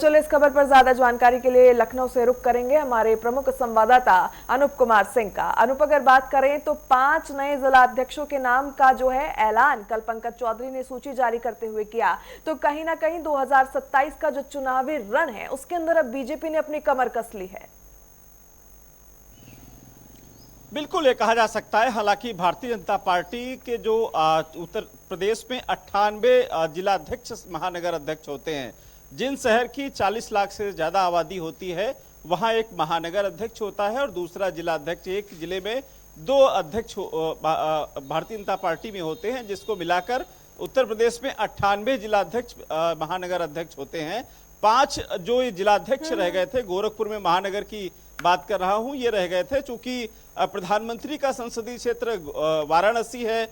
चलो इस खबर पर ज्यादा जानकारी के लिए लखनऊ से रुख करेंगे हमारे प्रमुख संवाददाता अनूप कुमार सिंह का। अनूप, अगर बात करें तो 5 नए जिला अध्यक्षों के नाम का जो है ऐलान कल पंकज चौधरी ने सूची जारी करते हुए किया, तो कहीं ना कहीं 2027 का जो चुनावी रण है उसके अंदर अब बीजेपी ने अपनी कमर कस ली है। बिल्कुल ये कहा जा सकता है। हालांकि भारतीय जनता पार्टी के जो उत्तर प्रदेश में 98 जिलाध्यक्ष महानगर अध्यक्ष होते हैं, जिन शहर की 40 लाख से ज्यादा आबादी होती है वहां एक महानगर अध्यक्ष होता है और दूसरा जिला अध्यक्ष। एक जिले में 2 अध्यक्ष भारतीय जनता पार्टी में होते हैं, जिसको मिलाकर उत्तर प्रदेश में 98 जिलाध्यक्ष महानगर अध्यक्ष होते हैं। 5 जो जिलाध्यक्ष रह गए थे, गोरखपुर में महानगर की बात कर रहा हूं, ये रह गए थे चूंकि प्रधानमंत्री का संसदीय क्षेत्र वाराणसी है,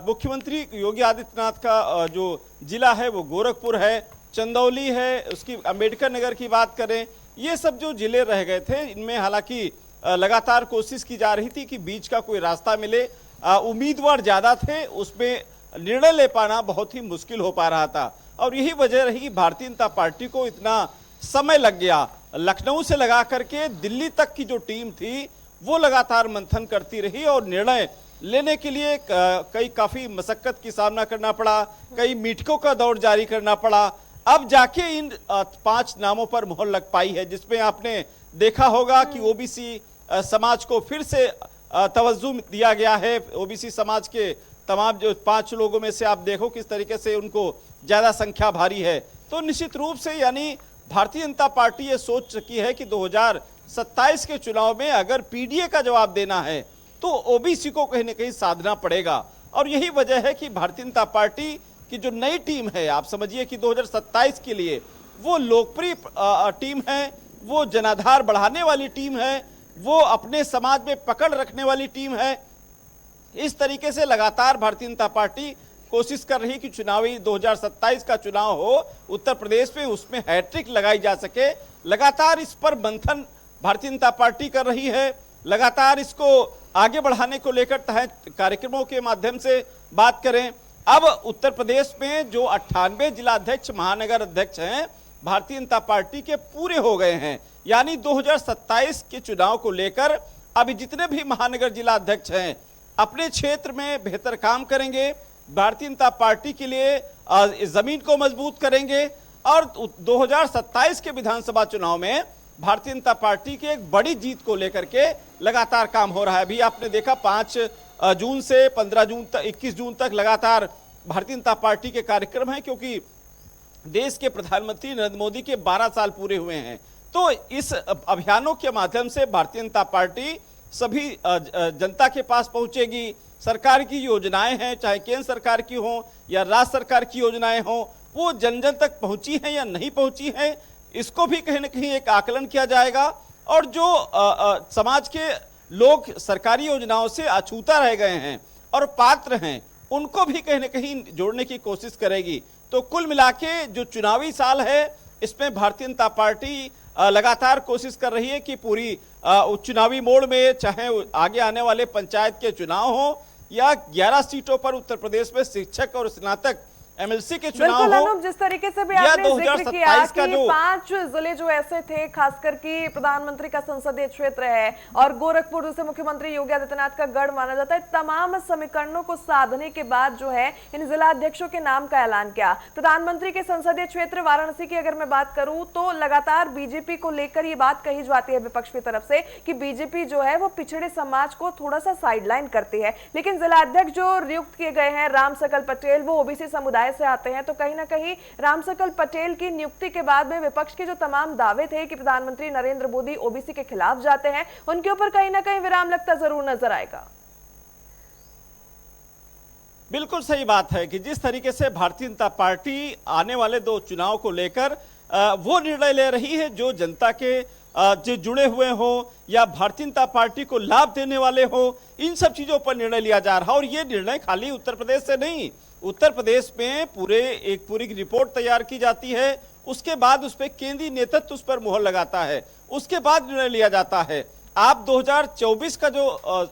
मुख्यमंत्री योगी आदित्यनाथ का जो जिला है वो गोरखपुर है, चंदौली है, उसकी अंबेडकर नगर की बात करें, ये सब जो जिले रह गए थे इनमें हालांकि लगातार कोशिश की जा रही थी कि बीच का कोई रास्ता मिले। उम्मीदवार ज्यादा थे, उसमें निर्णय ले पाना बहुत ही मुश्किल हो पा रहा था और यही वजह रही कि भारतीय जनता पार्टी को इतना समय लग गया। लखनऊ से लगा करके दिल्ली तक की जो टीम थी वो लगातार मंथन करती रही और निर्णय लेने के लिए काफी मशक्कत की सामना करना पड़ा, कई मीटिंगों का दौर जारी करना पड़ा। अब जाके इन 5 नामों पर मोहर लग पाई है, जिसमें आपने देखा होगा कि ओबीसी समाज को फिर से तवज्जो दिया गया है। ओबीसी समाज के तमाम जो 5 लोगों में से आप देखो किस तरीके से उनको ज्यादा संख्या भारी है। तो निश्चित रूप से यानी भारतीय जनता पार्टी ये सोच चुकी है कि 2027 के चुनाव में अगर पीडीए का जवाब देना है तो ओबीसी को कहीं ना कहीं साधना पड़ेगा। और यही वजह है कि भारतीय जनता पार्टी की जो नई टीम है, आप समझिए कि 2027 के लिए वो लोकप्रिय टीम है, वो जनाधार बढ़ाने वाली टीम है, वो अपने समाज में पकड़ रखने वाली टीम है। इस तरीके से लगातार भारतीय जनता पार्टी कोशिश कर रही कि चुनावी 2027 का चुनाव हो उत्तर प्रदेश में, उसमें हैट्रिक लगाई जा सके। लगातार इस पर मंथन भारतीय जनता पार्टी कर रही है, लगातार इसको आगे बढ़ाने को लेकर कार्यक्रमों के माध्यम से बात करें। अब उत्तर प्रदेश में जो 98 जिलाध्यक्ष महानगर अध्यक्ष हैं भारतीय जनता पार्टी के पूरे हो गए हैं, यानी 2027 के चुनाव को लेकर अभी जितने भी महानगर जिला अध्यक्ष हैं अपने क्षेत्र में बेहतर काम करेंगे, भारतीय जनता पार्टी के लिए जमीन को मजबूत करेंगे और 2027 के विधानसभा चुनाव में भारतीय जनता पार्टी की एक बड़ी जीत को लेकर के लगातार काम हो रहा है। अभी आपने देखा 5 जून से 15 जून तक 21 जून तक लगातार भारतीय जनता पार्टी के कार्यक्रम हैं, क्योंकि देश के प्रधानमंत्री नरेंद्र मोदी के 12 साल पूरे हुए हैं। तो इस अभियानों के माध्यम से भारतीय जनता पार्टी सभी जनता के पास पहुंचेगी। सरकार की योजनाएं हैं, चाहे केंद्र सरकार की हो या राज्य सरकार की योजनाएं हो, वो जन जन तक पहुंची हैं या नहीं पहुंची हैं, इसको भी कहीं ना कहीं एक आकलन किया जाएगा। और जो समाज के लोग सरकारी योजनाओं से अछूता रह गए हैं और पात्र हैं, उनको भी कहीं ना कहीं जोड़ने की कोशिश करेगी। तो कुल मिला के जो चुनावी साल है इसमें भारतीय जनता पार्टी लगातार कोशिश कर रही है कि पूरी चुनावी मोड़ में, चाहे आगे आने वाले पंचायत के चुनाव हो या 11 सीटों पर उत्तर प्रदेश में शिक्षक और स्नातक एमएलसी के चुनाव हो, जिस तरीके से भी आपने जिक्र किया कि 5 जिले जो ऐसे थे, खासकर कि प्रधानमंत्री का संसदीय क्षेत्र है और गोरखपुर जिसे मुख्यमंत्री योगी आदित्यनाथ का गढ़ माना जाता है, तमाम समीकरणों को साधने के बाद जो है इन जिला अध्यक्षों के नाम का ऐलान किया। प्रधानमंत्री के संसदीय क्षेत्र वाराणसी की अगर मैं बात करूं तो लगातार बीजेपी को लेकर ये बात कही जाती है विपक्ष की तरफ से कि बीजेपी जो है वो पिछड़े समाज को थोड़ा सा साइडलाइन करती है, लेकिन जिला अध्यक्ष जो नियुक्त किए गए हैं राम सकल पटेल, वो ओबीसी समुदाय से आते हैं। तो कहीं ना कहीं राम सकल पटेल की नियुक्ति के बाद में विपक्ष के जो तमाम दावे थे कि प्रधानमंत्री नरेंद्र मोदी ओबीसी के खिलाफ जाते हैं, उनके ऊपर कहीं ना कहीं विराम लगता जरूर नजर आएगा। बिल्कुल सही बात है कि जिस तरीके से भारतीय जनता पार्टी आने वाले 2 चुनाव को लेकर वो निर्णय ले रही है जो जनता के जो जुड़े हुए हो या भारतीय जनता पार्टी को लाभ देने वाले हो, इन सब चीजों पर निर्णय लिया जा रहा है। और ये निर्णय खाली उत्तर प्रदेश से नहीं, उत्तर प्रदेश में पूरी रिपोर्ट तैयार की जाती है, उसके बाद उस पर केंद्रीय नेतृत्व उस पर मोहर लगाता है, उसके बाद निर्णय लिया जाता है। आप 2024 का जो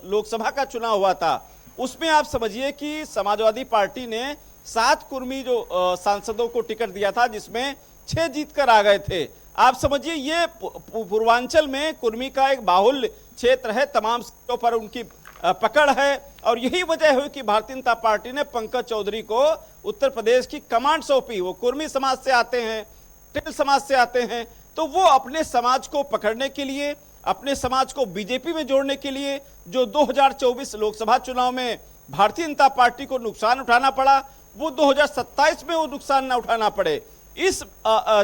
लोकसभा का चुनाव हुआ था उसमें आप समझिए कि समाजवादी पार्टी ने 7 कुर्मी जो सांसदों को टिकट दिया था, जिसमें 6 जीत कर आ गए थे। आप समझिए ये पूर्वांचल में कुर्मी का एक बाहुल्य क्षेत्र है, तमाम सीटों पर उनकी पकड़ है और यही वजह हुई कि भारतीय जनता पार्टी ने पंकज चौधरी को उत्तर प्रदेश की कमांड सौंपी। वो कुर्मी समाज से आते हैं, टिल समाज से आते हैं, तो वो अपने समाज को पकड़ने के लिए, अपने समाज को बीजेपी में जोड़ने के लिए, जो 2024 लोकसभा चुनाव में भारतीय जनता पार्टी को नुकसान उठाना पड़ा, वो 2027 में वो नुकसान ना उठाना पड़े, इस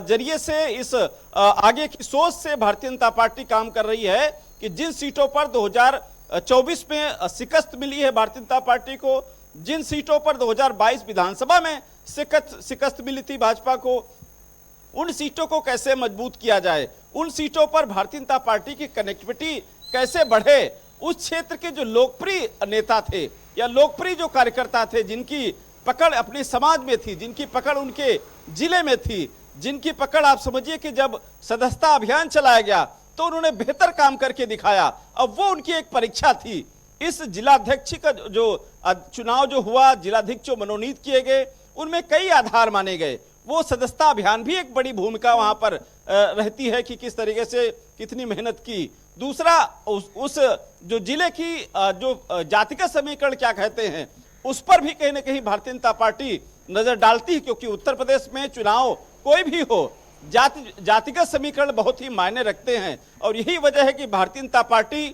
जरिए से, इस आगे की सोच से भारतीय जनता पार्टी काम कर रही है कि जिन सीटों पर 2024 में शिकस्त मिली है भारतीय जनता पार्टी को, जिन सीटों पर 2022 विधानसभा में शिकस्त मिली थी भाजपा को, उन सीटों को कैसे मजबूत किया जाए, उन सीटों पर भारतीय जनता पार्टी की कनेक्टिविटी कैसे बढ़े। उस क्षेत्र के जो लोकप्रिय नेता थे या लोकप्रिय जो कार्यकर्ता थे, जिनकी पकड़ अपने समाज में थी, जिनकी पकड़ उनके जिले में थी, जिनकी पकड़ आप समझिए कि जब सदस्यता अभियान चलाया गया तो उन्होंने बेहतर काम करके दिखाया। अब वो उनकी एक परीक्षा थी। इस जिलाध्यक्ष का जो चुनाव जो हुआ, जिलाध्यक्ष जो मनोनीत किए गए, उनमें कई आधार माने गए। वो सदस्यता अभियान भी एक बड़ी भूमिका वहां पर रहती है कि किस तरीके से कितनी मेहनत की। दूसरा, उस जो जिले की जो जातिगत समीकरण क्या कहते हैं, उस पर भी कहीं ना कहीं भारतीय जनता पार्टी नजर डालती है, क्योंकि उत्तर प्रदेश में चुनाव कोई भी हो, जातिगत समीकरण बहुत ही मायने रखते हैं। और यही वजह है कि भारतीय जनता पार्टी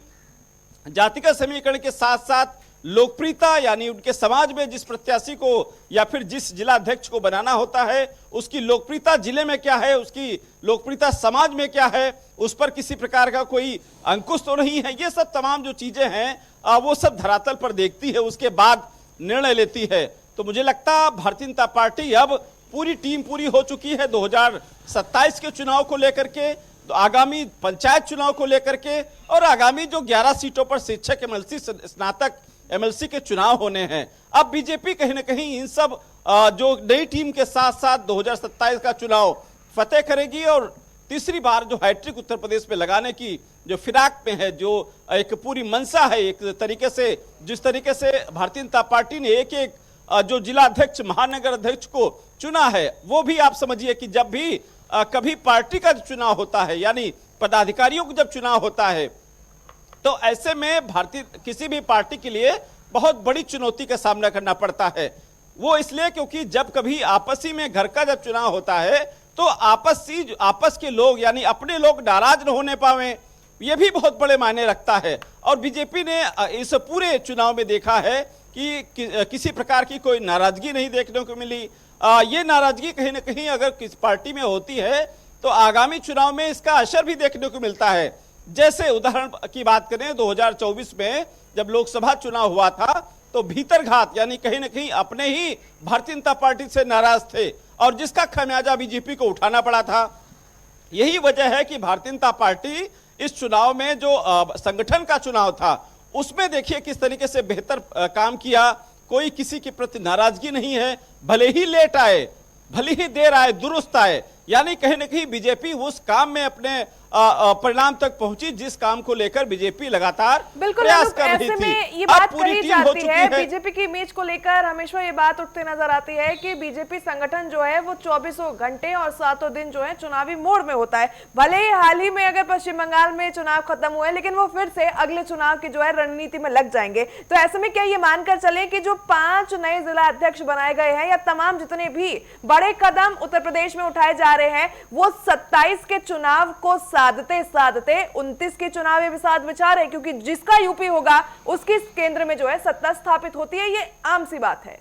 जातिगत समीकरण के साथ साथ लोकप्रियता, यानी उनके समाज में जिस प्रत्याशी को या फिर जिस जिलाध्यक्ष को बनाना होता है, उसकी लोकप्रियता जिले में क्या है, उसकी लोकप्रियता समाज में क्या है, उस पर किसी प्रकार का कोई अंकुश तो नहीं है। ये सब तमाम जो चीजें हैं वो सब धरातल पर देखती है, उसके बाद निर्णय लेती है। तो मुझे लगता है भारतीय जनता पार्टी अब पूरी टीम पूरी हो चुकी है 2027 के चुनाव को लेकर के, तो आगामी पंचायत चुनाव को लेकर के, और आगामी जो 11 सीटों पर शिक्षक, एमएलसी, स्नातक एमएलसी के चुनाव होने हैं। अब बीजेपी कहीं ना कहीं इन सब जो नई टीम के साथ साथ 2027 का चुनाव फतेह करेगी और तीसरी बार जो हैट्रिक उत्तर प्रदेश में लगाने की जो फिराक में है, जो एक पूरी मंशा है, एक तरीके से जिस तरीके से भारतीय जनता पार्टी ने एक एक जो जिला अध्यक्ष, महानगर अध्यक्ष को चुना है, वो भी आप समझिए कि जब भी कभी पार्टी का चुनाव होता है, यानी पदाधिकारियों को जब चुनाव होता है, तो ऐसे में भारतीय किसी भी पार्टी के लिए बहुत बड़ी चुनौती का सामना करना पड़ता है। वो इसलिए क्योंकि जब कभी आपसी में घर का जब चुनाव होता है तो आपस के लोग, यानी अपने लोग नाराज न होने पावे, ये भी बहुत बड़े मायने रखता है। और बीजेपी ने इस पूरे चुनाव में देखा है कि किसी प्रकार की कोई नाराजगी नहीं देखने को मिली। ये नाराजगी कहीं ना कहीं अगर किस पार्टी में होती है तो आगामी चुनाव में इसका असर भी देखने को मिलता है। जैसे उदाहरण की बात करें, 2024 में जब लोकसभा चुनाव हुआ था तो भीतरघात, यानी कहीं ना कहीं अपने ही भारतीय जनता पार्टी से नाराज थे और जिसका खमियाजा बीजेपी को उठाना पड़ा था। यही वजह है कि भारतीय जनता पार्टी इस चुनाव में जो संगठन का चुनाव था उसमें देखिए किस तरीके से बेहतर काम किया। कोई किसी के प्रति नाराजगी नहीं है, भले ही लेट आए, भले ही देर आए, दुरुस्त आए, यानी कहीं ना कहीं बीजेपी उस काम में अपने परिणाम तक पहुंची जिस काम को लेकर बीजेपी लगातार प्रयास कर रही थी। ये बात कही जाती है बीजेपी की इमेज को लेकर, हमेशा ये बात उठती नजर आती है कि बीजेपी संगठन जो है वो 24 घंटे और 7 दिन जो है चुनावी मोड में होता है। भले ही हाल ही में अगर पश्चिम बंगाल में चुनाव खत्म हुए, लेकिन वो फिर से अगले चुनाव की जो है रणनीति में लग जाएंगे। तो ऐसे में क्या ये मानकर चले कि जो 5 नए जिला अध्यक्ष बनाए गए हैं या तमाम जितने भी बड़े कदम उत्तर प्रदेश में उठाए जा रहे हैं, वो 27 के चुनाव को साधते साधते 29 के चुनाव विचार विचार है, क्योंकि जिसका यूपी होगा उसकी केंद्र में जो है सत्ता स्थापित होती है। ये आम सी बात है।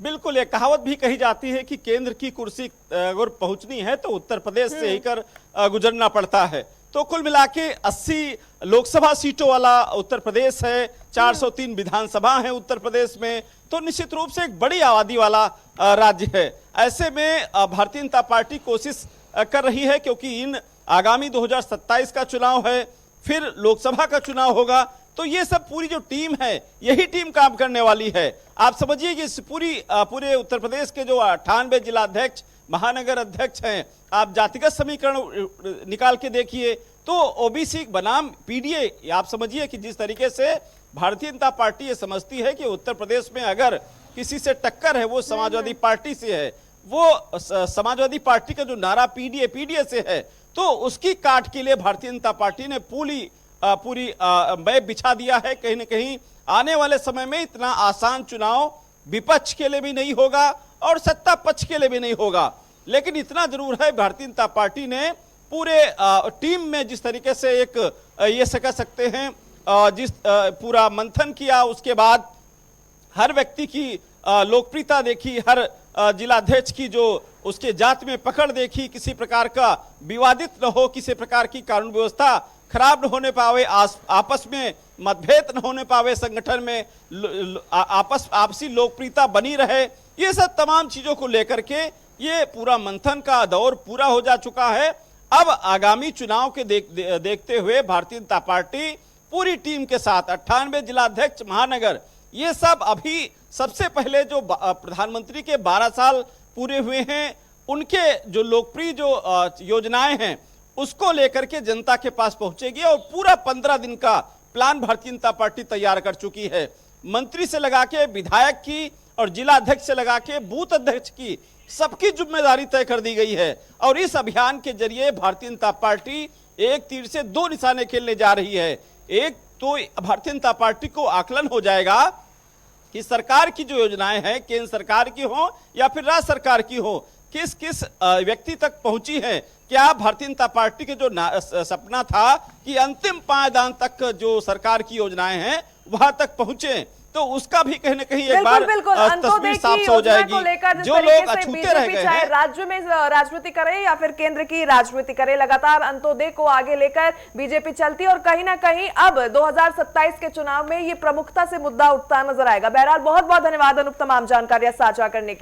बिल्कुल, ये कहावत भी कही जाती है कि केंद्र की कुर्सी अगर पहुंचनी है तो उत्तर प्रदेश से ही कर गुजरना पड़ता है। तो कुल मिला के 80 लोकसभा सीटों वाला उत्तर प्रदेश है, 403 विधानसभा है उत्तर प्रदेश में, तो निश्चित रूप से एक बड़ी आबादी वाला राज्य है। ऐसे में भारतीय जनता पार्टी कोशिश कर रही है, क्योंकि इन आगामी 2027 का चुनाव है, फिर लोकसभा का चुनाव होगा, तो ये सब पूरी जो टीम है यही टीम काम करने वाली है। आप समझिए कि इस पूरे उत्तर प्रदेश के जो 98 जिलाध्यक्ष, महानगर अध्यक्ष हैं, आप जातिगत समीकरण निकाल के देखिए तो ओबीसी बनाम पीडीए, आप समझिए कि जिस तरीके से भारतीय जनता पार्टी ये समझती है कि उत्तर प्रदेश में अगर किसी से टक्कर है वो समाजवादी पार्टी से है, वो समाजवादी पार्टी का जो नारा पीडीए पीडीए से है, तो उसकी काट के लिए भारतीय जनता पार्टी ने पूरी मैप बिछा दिया है। कहीं ना कहीं आने वाले समय में इतना आसान चुनाव विपक्ष के लिए भी नहीं होगा और सत्ता पक्ष के लिए भी नहीं होगा। लेकिन इतना जरूर है, भारतीय जनता पार्टी ने पूरे टीम में जिस तरीके से एक ये कह सकते हैं जिस पूरा मंथन किया, उसके बाद हर व्यक्ति की लोकप्रियता देखी, हर जिलाध्यक्ष की जो उसके जात में पकड़ देखी, किसी प्रकार का विवादित न हो, किसी प्रकार की कानून व्यवस्था खराब न होने पावे, आपस में मतभेद न होने पावे, संगठन में आपसी लोकप्रियता बनी रहे, ये सब तमाम चीजों को लेकर के ये पूरा मंथन का दौर पूरा हो जा चुका है। अब आगामी चुनाव के देखते हुए भारतीय जनता पार्टी पूरी टीम के साथ 98 जिलाध्यक्ष महानगर, ये सब अभी सबसे पहले जो प्रधानमंत्री के 12 साल पूरे हुए हैं, उनके जो लोकप्रिय जो योजनाएं हैं उसको लेकर के जनता के पास पहुंचेगी और पूरा 15 दिन का प्लान भारतीय जनता पार्टी तैयार कर चुकी है। मंत्री से लगा के विधायक की और जिला अध्यक्ष से लगा के बूथ अध्यक्ष की सबकी जिम्मेदारी तय कर दी गई है। और इस अभियान के जरिए भारतीय जनता पार्टी एक तीर से दो निशाने खेलने जा रही है। एक तो भारतीय जनता पार्टी को आकलन हो जाएगा कि सरकार की जो योजनाएं हैं, केंद्र सरकार की हो या फिर राज्य सरकार की हो, किस किस व्यक्ति तक पहुंची है। क्या भारतीय जनता पार्टी के जो सपना था कि अंतिम पायदान तक जो सरकार की योजनाएं हैं वहां तक पहुंचे, तो उसका भी कहीं ना कहीं एक बार तस्वीर साफ हो जाएगी। जो लोग अछूते रह गए हैं, राज्य में राजनीति करे या फिर केंद्र की राजनीति करे, लगातार अंत्योदय को आगे लेकर बीजेपी चलती और कहीं ना कहीं अब 2027 के चुनाव में ये प्रमुखता से मुद्दा उठता नजर आएगा। बहरहाल बहुत बहुत धन्यवाद अनुप तमाम जानकारियां साझा करने के लिए।